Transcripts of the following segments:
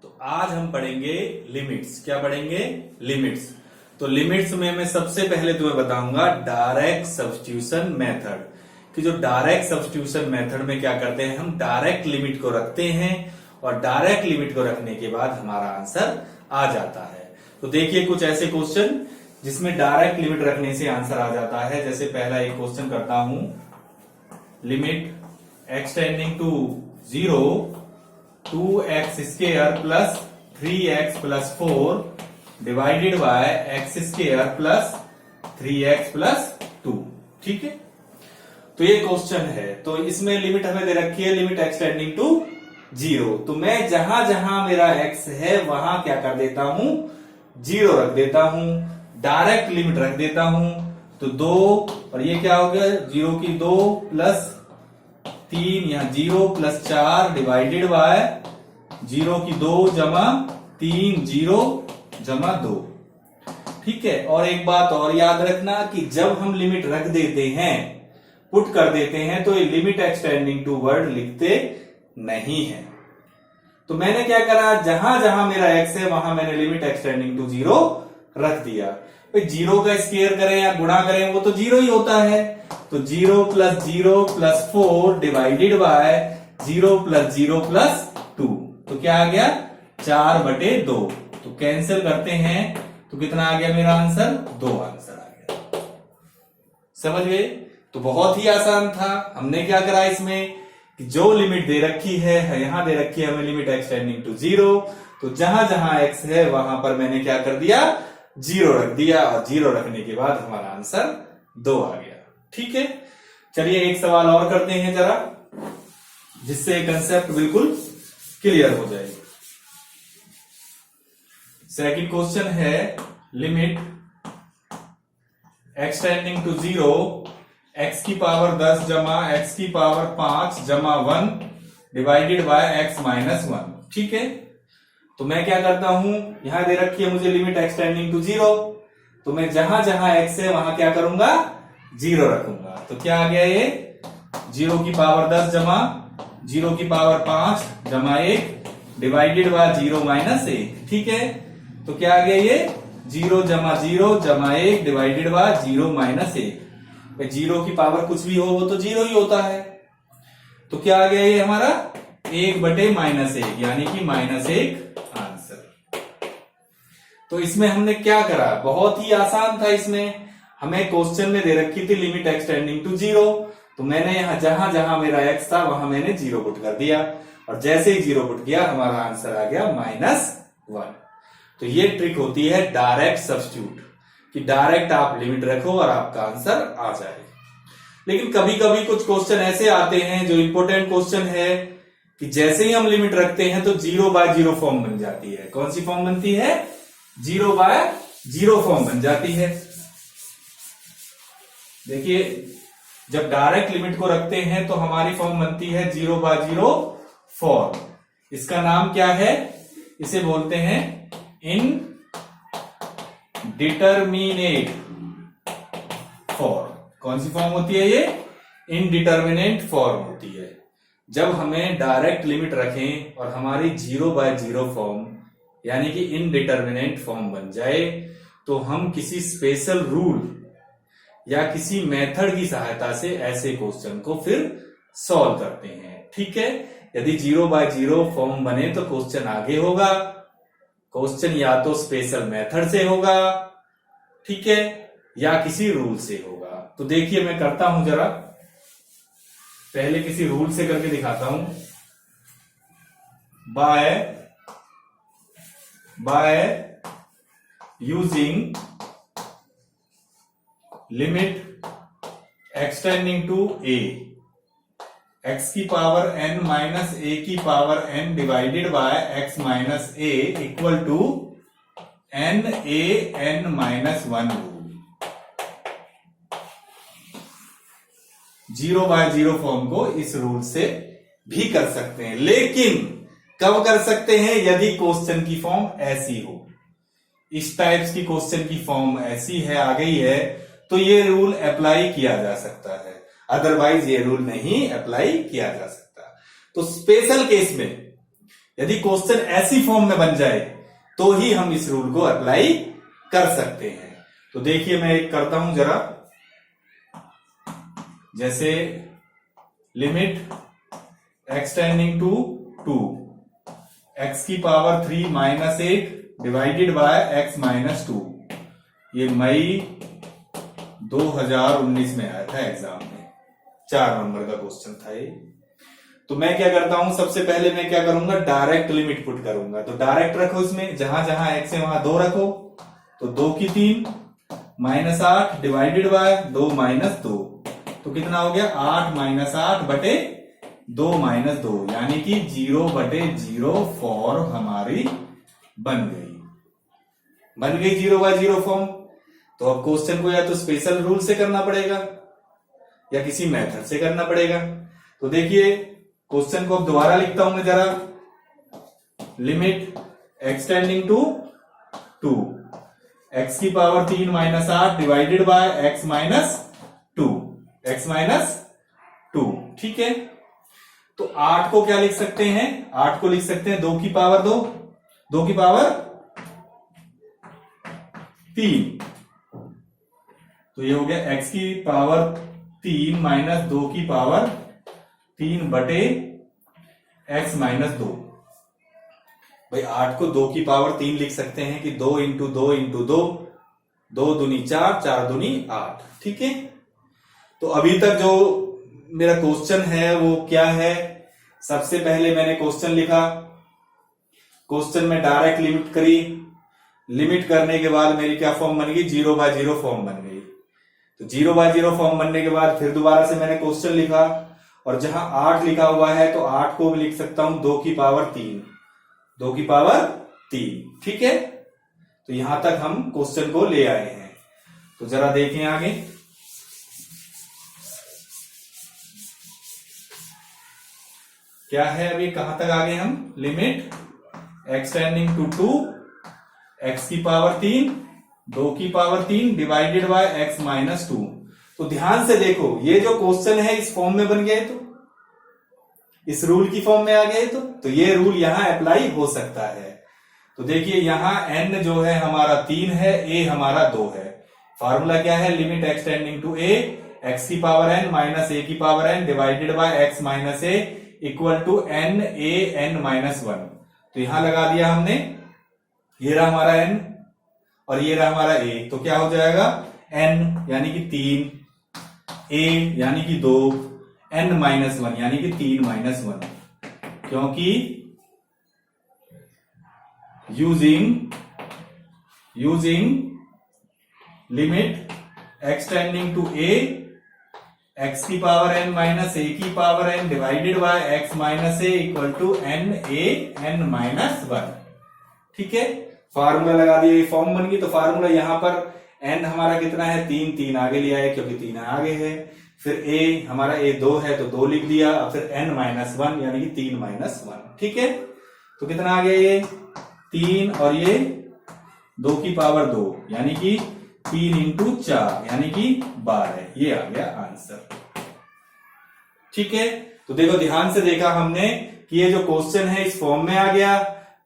तो आज हम पढ़ेंगे लिमिट्स। क्या पढ़ेंगे? लिमिट्स। तो लिमिट्स में मैं सबसे पहले तुम्हें बताऊंगा डायरेक्ट सब्स्टिट्यूशन मेथड, कि जो डायरेक्ट सब्स्टिट्यूशन मेथड में क्या करते हैं, हम डायरेक्ट लिमिट को रखते हैं और डायरेक्ट लिमिट को रखने के बाद हमारा आंसर आ जाता है। तो देखिए कुछ ऐसे क्वेश्चन जिसमें डायरेक्ट लिमिट रखने से आंसर आ जाता है। जैसे पहला एक क्वेश्चन करता हूं, limit x tending to 0 2x square plus 3x plus 4 divided by x square plus 3x plus 2। ठीक है, तो ये क्वेश्चन है। तो इसमें लिमिट हमें दे रखी है, लिमिट एक्स टेंडिंग टू 0। तो मैं जहां जहां मेरा x है वहां क्या कर देता हूं, 0 रख देता हूं, डायरेक्ट लिमिट रख देता हूं। तो 2 और ये क्या हो गया, 0 की 2 प्लस 3, यहां 0 प्लस 4 डिवाइडेड बाय 0 की 2 जमा 3 0 जमा 2। ठीक है, और एक बात और याद रखना कि जब हम लिमिट रख देते हैं, पुट कर देते हैं, तो ये लिमिट एक्सटेंडिंग टू वर्ड लिखते नहीं है। तो मैंने क्या करा, जहां जहां मेरा x है वहां मैंने लिमिट एक्सटेंडिंग टू 0 रख दिया। भाई 0 का स्क्वायर करें या गुणा करें वो तो 0 ही होता है। तो 0 प्लस 4 डिवाइडेड बाय 0 प्लस 2। तो क्या आ गया, 4/2। तो कैंसिल करते हैं तो कितना आ गया मेरा आंसर, 2 आंसर आ गया। समझ गए? तो बहुत ही आसान था। हमने क्या करा इसमें कि जो लिमिट दे रखी है, यहां दे रखी है हमें लिमिट एक्सटेंडिंग टू 0, तो जहां जहां x है वहां पर मैंने क्या कर दिया, 0 रख दिया, और 0 रखने के बाद हमारा आंसर 2 आ गया। ठीक है, चलिए एक सवाल और करते हैं जरा, जिससे कंसेप्ट बिल्कुल क्लियर हो जाए। सेकंड क्वेश्चन है, limit x tending to 0 x की पावर 10 जमा x की पावर 5 जमा 1 डिवाइडेड बाय x माइनस 1। ठीक है, तो मैं क्या करता हूं, यहां दे रखी है मुझे लिमिट एक्स टेंडिंग टू 0, तो मैं जहां जहां x है वहां क्या करूंगा, 0 रखूंगा। तो क्या आ गया ये, 0 की पावर 10 जमा 0 की पावर 5 जमा 1 डिवाइडेड बाय 0 माइनस 1। ठीक है, तो क्या आ गया ये, 0 जमा 0 जमा 1 डिवाइडेड बाय 0 माइनस 1। 0 की पावर कुछ भी हो वो तो 0 ही होता है। तो क्या आ गया ये हमारा, 1/-1, यानी कि -1 आंसर। तो इसमें हमने क्या करा, बहुत ही आसान था। इसमें हमें क्वेश्चन में दे रखी थी लिमिट एक्सटेंडिंग टू 0, तो मैंने यहां जहां जहां मेरा x था वहां मैंने 0 पुट कर दिया, और जैसे ही 0 पुट किया हमारा आंसर आ गया -1। तो ये ट्रिक होती है डायरेक्ट सब्स्टिट्यूट, कि डायरेक्ट आप लिमिट रखो और आपका आंसर आ जाए। लेकिन कभी कभी कुछ क्वेश्चन ऐसे आते हैं जो इंपॉर्टेंट क्वेश्चन है, कि जैसे ही हम लिमिट रखते हैं तो 0/0 फॉर्म बन जाती है। कौन सी फॉर्म बनती है, 0/0 फॉर्म बन जाती है। देखिए जब डायरेक्ट लिमिट को रखते हैं तो हमारी फॉर्म बनती है 0/0 फॉर्म। इसका नाम क्या है, इसे बोलते हैं इनडिटरमिनेट फॉर्म। कौन सी फॉर्म होती है ये, इनडिटरमिनेट फॉर्म होती है। जब हमें डायरेक्ट लिमिट रखें और हमारी 0/0 फॉर्म यानी कि इनडिटरमिनेट फॉर्म बन जाए, तो हम किसी स्पेशल रूल या किसी मेथड की सहायता से ऐसे क्वेश्चन को फिर सॉल्व करते हैं। ठीक है, यदि 0/0 फॉर्म बने तो क्वेश्चन आगे होगा, क्वेश्चन या तो स्पेशल मेथड से होगा, ठीक है, या किसी रूल से होगा। तो देखिए मैं करता हूं जरा, पहले किसी रूल से करके दिखाता हूं। By using limit x tending to a, x की पावर n माइनस a की power n divided by x minus a equal to n(a)(n-1) rule. 0/0 form को इस रूल से भी कर सकते हैं, लेकिन कब कर सकते हैं, यदि क्वेश्चन की फॉर्म ऐसी हो, इस टाइप्स की क्वेश्चन की फॉर्म ऐसी है, आ गई है, तो ये रूल अप्लाई किया जा सकता है, अदरवाइज ये रूल नहीं अप्लाई किया जा सकता। तो स्पेशल केस में यदि क्वेश्चन ऐसी फॉर्म में बन जाए तो ही हम इस रूल को अप्लाई कर सकते हैं। तो देखिए मैं एक करता हूं जरा, जैसे limit x tending to 2 x की power 3 minus 8 divided by x minus 2। ये मई 2019 में आया था एग्जाम में, 4 नंबर का क्वेश्चन था ये। तो मैं क्या करता हूं, सबसे पहले मैं क्या करूंगा, डायरेक्ट लिमिट पुट करूंगा। तो डायरेक्ट रखो, इसमें जहां जहां x है वहां 2 रखो। तो 2 की 3 माइनस 8 डिवाइडेड बाय 2 माइनस 2। तो कितना हो गया, 8 माइनस 8 बटे 2 माइनस 2, यानी कि 0 बटे 0 फॉर्म हमारी बन गई 0 बाय 0 फॉर्म। तो अब क्वेश्चन को या तो स्पेशल रूल से करना पड़ेगा या किसी मेथड से करना पड़ेगा। तो देखिए क्वेश्चन को अब दोबारा लिखता हूं मैं जरा, limit x tending to 2 x की power 3 minus 8 divided by x minus 2। ठीक है, तो 8 को क्या लिख सकते हैं, 8 को लिख सकते हैं 2 की पावर 2 की पावर 3। तो ये हो गया x की पावर 3 माइनस 2 की पावर 3 बटे x माइनस 2। भाई 8 को 2 की पावर 3 लिख सकते हैं कि 2 इंटू 2 इंटू 2, 2 दूनी 4, 4 दूनी 8। ठीक है, तो अभी तक जो मेरा क्वेश्चन है वो क्या है, सबसे पहले मैंने क्वेश्चन लिखा, क्वेश्चन में डायरेक्ट लिमिट करी, लिमिट करने के बाद मेरी क्या फॉर्म बन गई, 0 बाय 0 फॉर्म बन गई। तो 0 बाय 0 फॉर्म बनने के बाद फिर दोबारा से मैंने क्वेश्चन लिखा, और जहां 8 लिखा हुआ है तो 8 को भी लिख सकता हूं 2 की पावर 3, 2 की पावर 3। ठीक है, तो यहां तक हम क्वेश्चन को ले आए हैं। तो जरा देखें आगे, क्या है अभी, कहां तक आ गए हम, limit x tending to 2 x की पावर 3 2 की power 3 divided by x minus 2। तो ध्यान से देखो, ये जो क्वेश्चन है इस फॉर्म में बन गया है, तो इस रूल की फॉर्म में आ गया है, तो ये रूल यहां अप्लाई हो सकता है। तो देखिए यहां n जो है हमारा 3 है, a हमारा 2 है। फार्मूला क्या है, limit x tending to a x की पावर n माइनस a की power n divided by x minus a equal to n a n minus 1। तो यहां लगा दिया हमने, ये रहा हमारा n और ये रहा हमारा a। तो क्या हो जाएगा, n यानी कि 3, a यानी कि 2, n माइनस 1 यानी कि 3 माइनस 1, क्योंकि using limit x tending to a x की पावर n माइनस a की power n divided by x minus a equal to n a n minus 1। ठीक है, फार्मूला लगा दिया, ये फॉर्म बन गई। तो फार्मूला यहां पर n हमारा कितना है, 3 आगे लिया है क्योंकि 3 आगे है, फिर a हमारा a 2 है तो 2 लिख दिया, और फिर n माइनस 1 यानी कि 3 माइनस 1। ठीक है, तो कितना आ गया, ये 3 और ये 2 की पावर 2 यानी कि 3 इंटू 4 यानी कि 12, ये आ गया आंसर। ठीक है, तो देखो ध्यान से देखा हमने कि ये जो क्वेश्चन है इस फॉर्म में आ गया,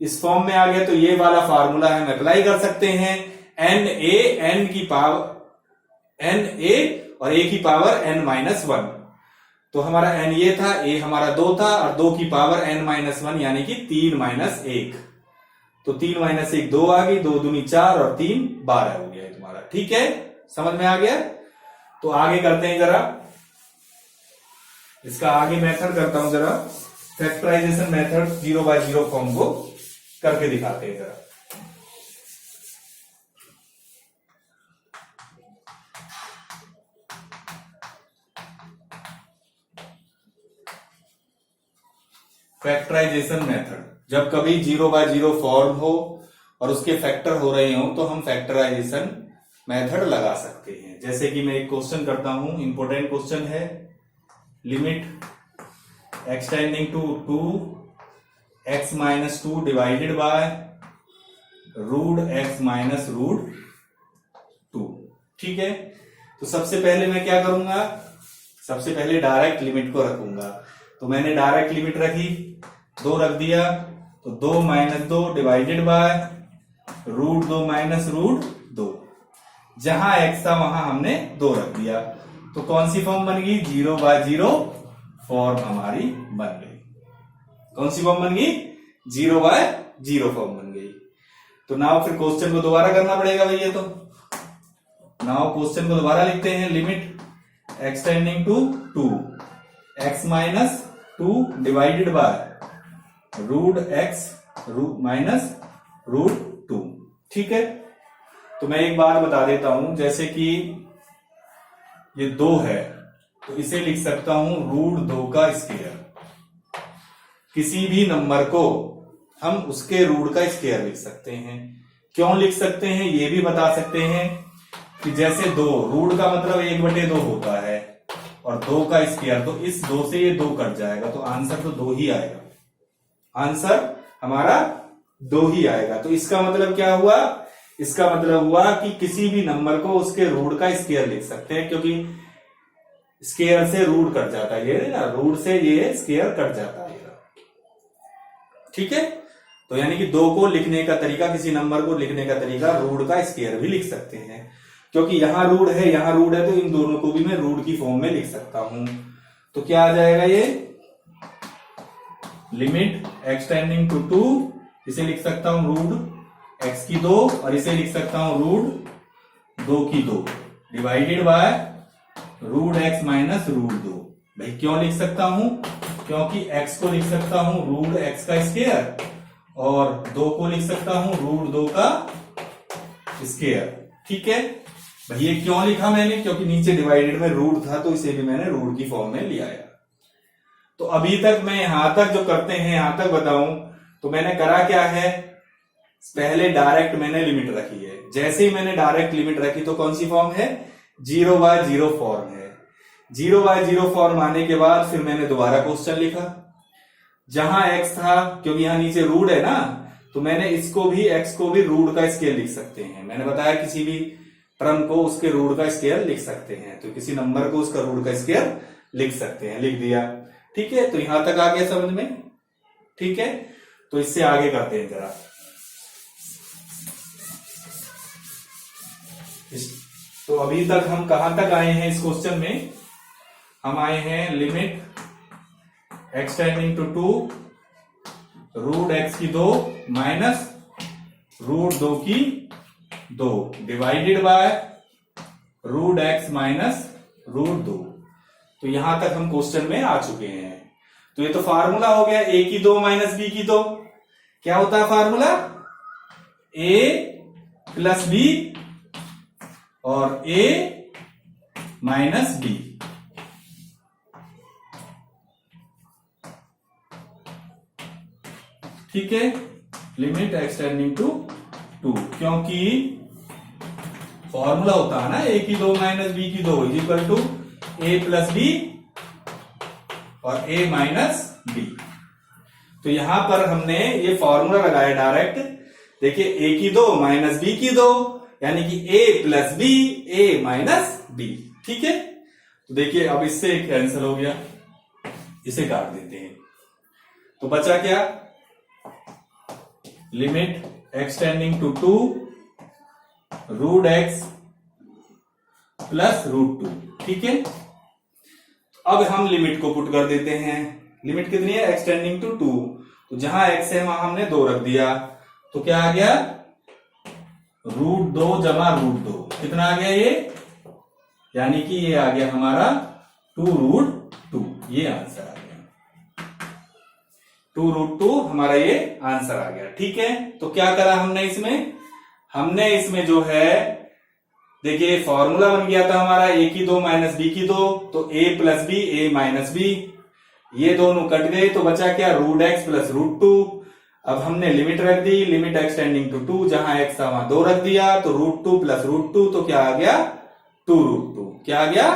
इस फॉर्म में आ गया, तो ये वाला फार्मूला हम अप्लाई कर सकते हैं, n a n की पावर n a और a की पावर n माइनस 1। तो हमारा n ये था, a हमारा 2 था, और 2 की पावर n माइनस 1 यानी कि 3 माइनस 1। तो 3 माइनस 1 2 आ गई, 2 दूनी 4 और 3 12 हो गया तुम्हारा। ठीक है, समझ में आ गया। तो आगे करते हैं जरा, इसका आगे मेथड करता हूं जरा, फैक्टराइजेशन मेथड 0 बाय 0 फॉर्म को करके दिखाते हैं जरा। फैक्टराइजेशन मेथड, जब कभी 0 बाय 0 फॉर्म हो और उसके फैक्टर हो रहे हो तो हम फैक्टराइजेशन मेथड लगा सकते हैं। जैसे कि मैं एक क्वेश्चन करता हूं, इंपॉर्टेंट क्वेश्चन है, limit x tending to 2 x minus 2 divided by root x minus root 2। ठीक है, तो सबसे पहले मैं क्या करूंगा, सबसे पहले डायरेक्ट लिमिट को रखूंगा। तो मैंने डायरेक्ट लिमिट रखी, 2 रख दिया, तो 2 माइनस 2 डिवाइडेड बाय √2 माइनस √2। जहां x था वहां हमने 2 रख दिया, तो कौन सी फॉर्म बन गई? 0/0 फॉर्म हमारी बन गई। कौन सी फॉर्म बन गई? 0/0 फॉर्म बन गई। तो नाउ फिर क्वेश्चन को दोबारा करना पड़ेगा भैया। तो नाउ क्वेश्चन को दोबारा लिखते हैं। Limit x tending to 2 x minus 2 divided by √x minus √2। ठीक है, तो मैं एक बात बता देता हूं, जैसे कि ये 2 है तो इसे लिख सकता हूं √2 का स्क्वायर। किसी भी नंबर को हम उसके रूट का स्क्वायर लिख सकते हैं। क्यों लिख सकते हैं ये भी बता सकते हैं कि जैसे 2 रूट का मतलब 1/2 होता है और 2 का स्क्वायर, तो इस 2 से ये 2 कट जाएगा, तो आंसर तो 2 ही आएगा। आंसर हमारा 2 ही आएगा। तो इसका मतलब क्या हुआ? इसका मतलब हुआ कि किसी भी नंबर को उसके रूट का स्क्वायर लिख सकते हैं, क्योंकि स्क्वायर से रूट कट जाता है, ये ना, रूट से ये स्क्वायर कट जाता है। ठीक है, तो यानी कि 2 को लिखने का तरीका, किसी नंबर को लिखने का तरीका रूट का स्क्वायर भी लिख सकते हैं, क्योंकि यहां रूट है यहां रूट है, तो इन दोनों को भी मैं रूट की फॉर्म में लिख सकता हूं। तो क्या आ जाएगा ये? लिमिट x टेंडिंग टू 2, इसे लिख सकता हूं √x की 2 और इसे लिख सकता हूं √2 की 2 डिवाइडेड बाय √x माइनस √2। भाई क्यों लिख सकता हूं? क्योंकि x को लिख सकता हूं √x का स्क्वायर और 2 को लिख सकता हूं √2 का स्क्वायर। ठीक है भाई, ये क्यों लिखा मैंने? क्योंकि नीचे डिवाइडेड में रूट था, तो इसे भी मैंने रूट की फॉर्म में लिया है। तो अभी तक मैं यहां तक जो करते हैं यहां तक बताऊं, तो मैंने करा क्या है? पहले डायरेक्ट मैंने लिमिट रखी है। जैसे ही मैंने डायरेक्ट लिमिट रखी तो कौन सी फॉर्म है? 0/0 फॉर्म है। 0/0 फॉर्म आने के बाद फिर मैंने दोबारा क्वेश्चन लिखा। जहां x था, क्योंकि यहां नीचे रूट है ना, तो मैंने इसको भी, x को भी रूट का स्क्वायर लिख सकते हैं। मैंने बताया किसी भी टर्म को उसके रूट का स्क्वायर लिख सकते हैं, तो किसी नंबर को उसका रूट का स्क्वायर लिख सकते हैं। लिख दिया। ठीक है, तो यहां तक आ गया समझ में? ठीक है, तो इससे आगे करते हैं जरा। तो अभी तक हम कहां तक आए हैं इस क्वेश्चन में? हम आए हैं limit x tending to 2 √x की 2 माइनस √2 की 2 डिवाइडेड बाय √x माइनस √2। तो यहां तक हम क्वेश्चन में आ चुके हैं। तो ये तो फार्मूला हो गया a की 2 माइनस b की 2। क्या होता है फार्मूला? a प्लस b और a माइनस b। ठीक है, लिमिट x टेंडिंग टू 2, क्योंकि फॉर्मूला होता है ना a की 2 माइनस b की 2 equal to a plus b और a माइनस b। तो यहां पर हमने ये फॉर्मूला लगाया डायरेक्ट। देखिए a की 2 माइनस b की 2, यानी कि a plus b a minus b। ठीक है, तो देखिए अब इससे एक कैंसिल हो गया, इसे काट देते हैं। तो बचा क्या? Limit x tending to 2 √x plus √2। ठीक है, अब हम लिमिट को पुट कर देते हैं। लिमिट कितनी है? x टेंडिंग टू 2, तो जहां x है वहां हमने 2 रख दिया, तो क्या आ गया? √2 जमा √2 कितना आ गया ये? यानी कि ये आ गया हमारा 2√2। ये आंसर आ गया 2√2, हमारा ये आंसर आ गया। ठीक है, तो क्या करा हमने इसमें? हमने इसमें जो है, देखिए फॉर्मूला बन गया था हमारा a की 2 माइनस b की 2, तो a plus b a minus b, ये दोनों कट गए, तो बचा क्या? √x plus √2। अब हमने लिमिट रख दी, लिमिट x टेंडिंग टू 2, जहां x था वहां 2 रख दिया, तो √2 प्लस √2, तो क्या आ गया? 2√2। क्या आ गया?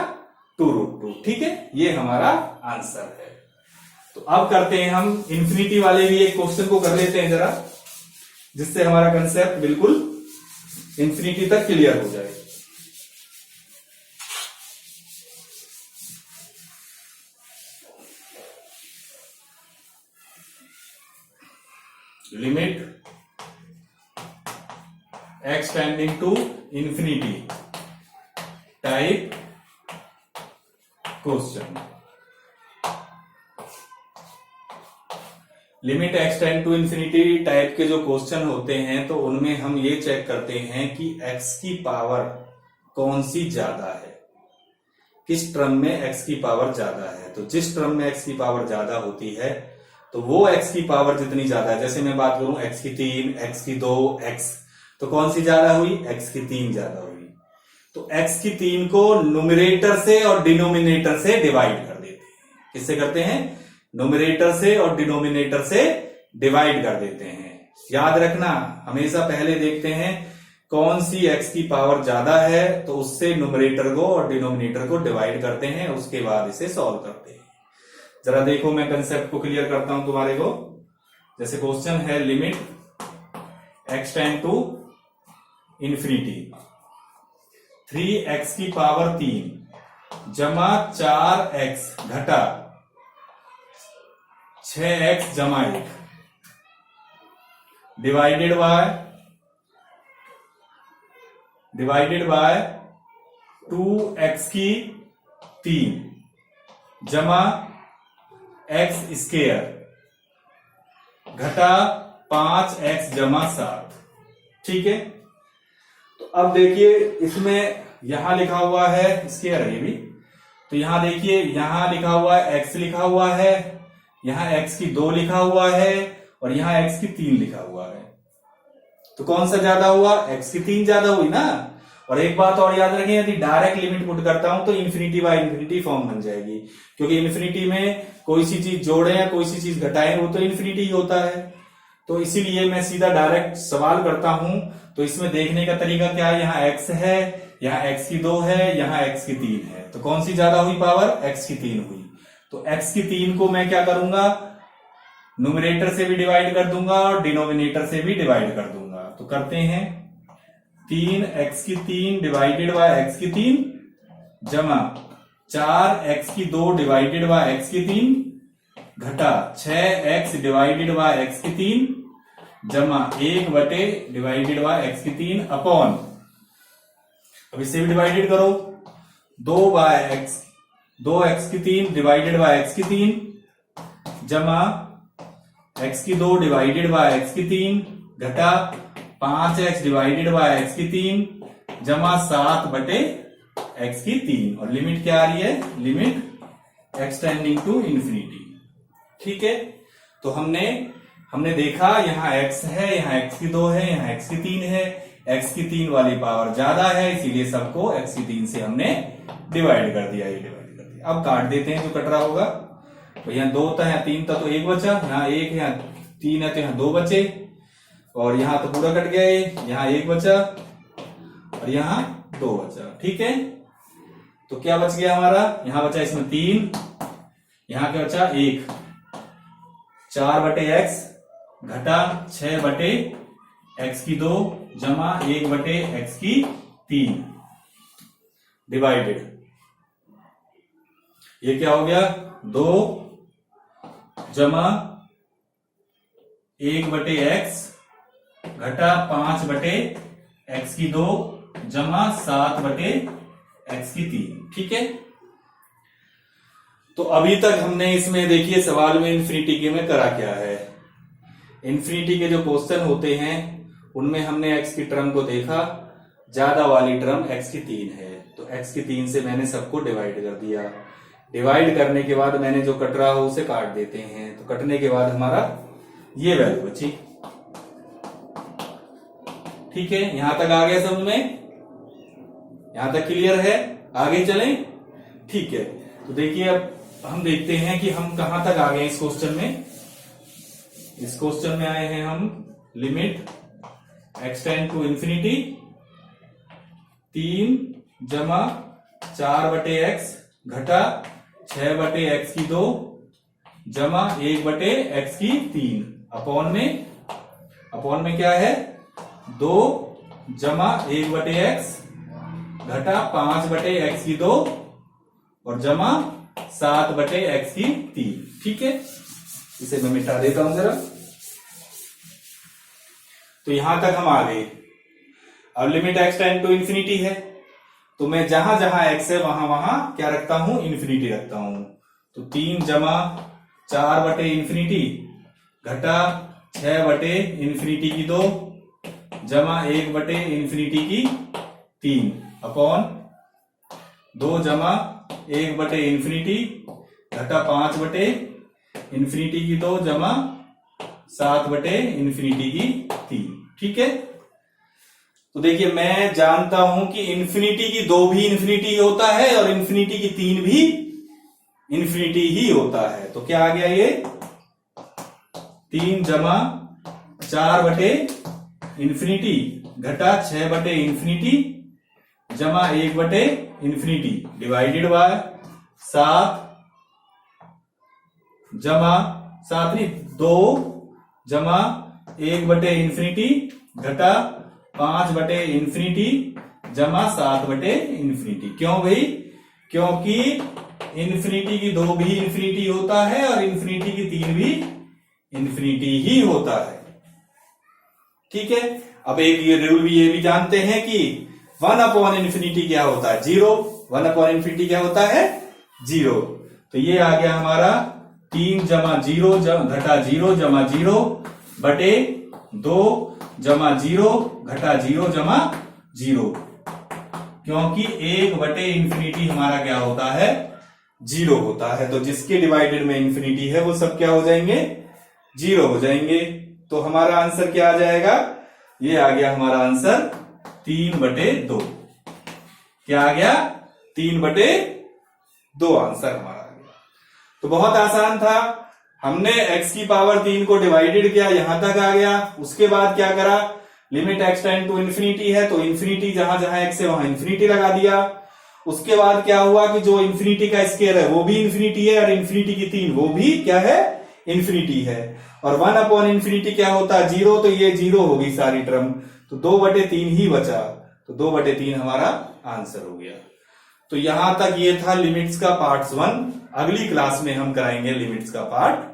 2√2। ठीक है, ये हमारा आंसर है। तो अब करते हैं हम इंफिनिटी वाले भी एक क्वेश्चन को कर लेते हैं जरा, जिससे हमारा कंसेप्ट बिल्कुल इंफिनिटी तक क्लियर हो जाए। Limit x tending to infinity type question. Limit x tend to infinity type के जो क्वेश्चन होते हैं तो उनमें हम ये चेक करते हैं कि x की पावर कौन सी ज्यादा है, किस टर्म में x की पावर ज्यादा है। तो जिस टर्म में x की पावर ज्यादा होती है तो वो x की पावर जितनी ज्यादा है, जैसे मैं बात करूं x की 3, x की 2, x, तो कौन सी ज्यादा हुई, x की 3 ज्यादा हुई। तो x की 3 को न्यूमरेटर से और डिनोमिनेटर से डिवाइड कर देते हैं। किससे करते हैं, न्यूमरेटर से और डिनोमिनेटर से डिवाइड कर देते हैं। याद रखना, हमेशा पहले देखते हैं कौन सी x की पावर ज्यादा है तो उससे न्यूमरेटर को और डिनोमिनेटर को डिवाइड करते हैं, उसके बाद इसे सॉल्व करते हैं। जरा देखो, मैं कंसेप्ट को क्लियर करता हूं तुम्हारे को। जैसे क्वेश्चन है limit x tend to infinity 3x की पावर 3 जमा 4x घटा 6x जमा 1 डिवाइडेड बाय 2x की 3 जमा x स्क्वायर घटा 5x जमा 7। ठीक है, तो अब देखिए इसमें यहां लिखा हुआ है स्क्वायर है ये भी, तो यहां देखिए यहां लिखा हुआ है x लिखा हुआ है, यहां x की 2 लिखा हुआ है और यहां x की 3 लिखा हुआ है। तो कौन सा ज्यादा हुआ, x की 3 ज्यादा हुई ना। और एक बात और याद रखें, यदि डायरेक्ट लिमिट पुट करता हूं तो इंफिनिटी बाय इंफिनिटी फॉर्म बन जाएगी, क्योंकि इंफिनिटी में कोई सी चीज जोड़े या कोई सी चीज घटाएं वो तो इंफिनिटी ही होता है। तो इसीलिए मैं सीधा डायरेक्ट सवाल करता हूं। तो इसमें देखने का तरीका क्या है, यहाँ x है, यहाँ x की 2 है, यहाँ x की 3 है, तो कौन सी ज्यादा हुई पावर, x की 3 हुई। तो x की 3 को मैं क्या करूंगा, न्यूमरेटर से भी डिवाइड कर दूंगा और डिनोमिनेटर से भी डिवाइड कर दूंगा। तो करते हैं 3x की 3 डिवाइडेड बाय x की 3 जमा 4x की 2 डिवाइडेड बाय x की 3 घटा 6x डिवाइडेड बाय x की 3 जमा 1 बटे डिवाइडेड बाय x की 3 अपॉन, अब इसे भी डिवाइडेड करो, 2x की 3 डिवाइडेड बाय x की 3 जमा x की 2 डिवाइडेड बाय x की 3 घटा 5x डिवाइडेड बाय x की 3 जमा 7 बटे x की 3। और लिमिट क्या आ रही है, limit x tending to infinity. ठीक है, तो हमने देखा यहाँ x है, यहाँ x की 2 है, यहाँ x की 3 है, x की 3 वाली पावर ज्यादा है, इसीलिए सबको x की 3 से हमने डिवाइड कर दिया, ये डिवाइड कर दिया। अब काट देते हैं जो कट रहा होगा। तो यहाँ 2 था, यहाँ 3 था तो 1 बचा, यहाँ 1 है, यहाँ 3 है तो यहाँ 2 बचे, और यहाँ तो पूरा कट गया, यहाँ 1 बचा और यहाँ 2 बचा। ठीक है, तो क्या बच गया हमारा, यहाँ बचा इसमें 3, यहाँ क्या बचा 1, 4 बटे x घटा 6 बटे x की 2 जमा 1 बटे x की 3 डिवाइडेड, ये क्या हो गया 2 जमा 1 बटे x घटा 5 बटे x की 2 जमा 7 बटे x की 3। ठीक है, तो अभी तक हमने इसमें देखिए सवाल में इंफिनिटी के में करा क्या है। इंफिनिटी के जो क्वेश्चन होते हैं उनमें हमने x की टर्म को देखा, ज्यादा वाली टर्म x की 3 है, तो x की 3 से मैंने सबको डिवाइड कर दिया। डिवाइड करने के बाद मैंने जो कट रहा हो उसे काट देते हैं, तो कटने के बाद हमारा ये वैल्यू बची। ठीक है, यहां तक आ गया समझ में, यहां तक क्लियर है, आगे चलें। ठीक है, तो देखिए अब हम देखते हैं कि हम कहां तक आ गए इस क्वेश्चन में। इस क्वेश्चन में आए हैं हम limit x tend to infinity 3 जमा 4 बटे x घटा 6 बटे x की 2 जमा 1 बटे x की 3 अपॉन में क्या है 2 जमा 1 बटे x घटा 5 बटे x की 2 और जमा 7 बटे x की 3। ठीक है, इसे मैं मिटा देता हूं जरा। तो यहां तक हम आ गए। अब limit x tend to infinity है, तो मैं जहां जहां x है वहां वहां क्या रखता हूं, इंफिनिटी रखता हूं। तो 3 जमा 4 बटे इंफिनिटी घटा 6 बटे इंफिनिटी की 2 जमा 1 बटे इंफिनिटी की 3 अपॉन 2 जमा 1 बटे इंफिनिटी घटा 5 बटे इंफिनिटी की 2 जमा 7 बटे इंफिनिटी की 3। ठीक है, तो देखिए मैं जानता हूं कि इंफिनिटी की 2 भी इंफिनिटी होता है और इंफिनिटी की 3 भी इंफिनिटी ही होता है। तो क्या आ गया ये 3 जमा 4 बटे इंफिनिटी घटा 6 बटे इंफिनिटी जमा 1 बटे इंफिनिटी डिवाइडेड बाय 7 जमा 7 नहीं 2 जमा 1 बटे इंफिनिटी घटा 5 बटे इंफिनिटी जमा 7 बटे इंफिनिटी। क्यों भाई, क्योंकि इंफिनिटी की 2 भी इंफिनिटी होता है और इंफिनिटी की 3 भी इंफिनिटी ही होता है। ठीक है, अब एक ये रूल भी ये भी जानते हैं कि 1 अपॉन इंफिनिटी क्या होता है, 0। 1 अपॉन इंफिनिटी क्या होता है, 0। तो ये आ गया हमारा 3 जमा 0 घटा 0 जमा 0 बटे 2 जमा 0 घटा 0 जमा 0, क्योंकि 1 बटे इंफिनिटी हमारा क्या होता है, 0 होता है। तो जिसके डिवाइडेड में इंफिनिटी है वो सब क्या हो जाएंगे, 0 हो जाएंगे। तो हमारा आंसर क्या आ जाएगा, ये आ गया हमारा आंसर 3 बटे 2। क्या आ गया, 3 बटे 2 आंसर हमारा आ गया। तो बहुत आसान था, हमने x की पावर 3 को डिवाइडेड किया, यहां तक आ गया। उसके बाद क्या करा, limit x tend to infinity है तो इंफिनिटी जहां जहां x है वहां इंफिनिटी लगा दिया। उसके बाद क्या हुआ कि जो इंफिनिटी का स्क्वायर है वो भी इंफिनिटी है और इंफिनिटी की 3 वो भी क्या है, इंफिनिटी है। और 1 अपॉन इंफिनिटी क्या होता है, 0। तो ये 0 होगी सारी टर्म, तो 2 बटे 3 ही बचा, तो 2 बटे 3 हमारा आंसर हो गया। तो यहां तक ये था लिमिट्स का पार्ट 1। अगली क्लास में हम कराएंगे लिमिट्स का पार्ट